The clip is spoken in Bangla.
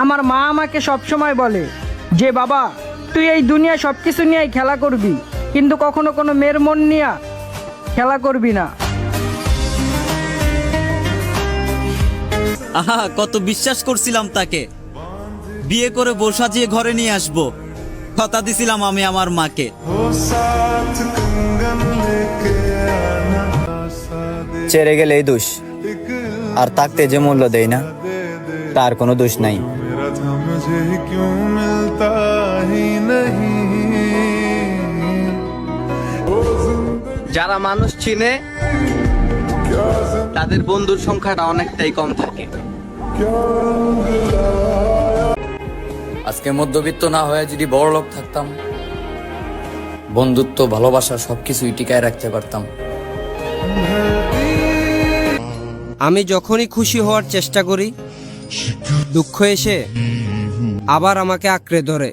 আমার মা আমাকে সবসময় বলে যে বাবা, তুই এই দুনিয়া সব কিছু নিয়েই খেলা করবি, কিন্তু কখনো কোনো মেয়ের মন নিয়ে খেলা করবি না। আহা, কত বিশ্বাস করছিলাম তাকে, বিয়ে করে বউ সাজিয়ে ঘরে নিয়ে আসবো। কথা দিছিলাম আমি আমার মাকে। চেরে গেলেই দোষ, আর থাকতে যে মূল্য দেয় না তার কোনো দোষ নাই। যারা মানুষ চিনে তাদের বন্ধুর সংখ্যাটা অনেকটাই কম থাকে। আজকে মধ্যবিত্ত না হয়ে যদি বড় লোক থাকতাম, বন্ধুত্ব ভালোবাসা সবকিছুই টিকায় রাখতে পারতাম। আমি যখনই খুশি হওয়ার চেষ্টা করি, দুঃখ এসে আবার আমাকে আঁকড়ে ধরে।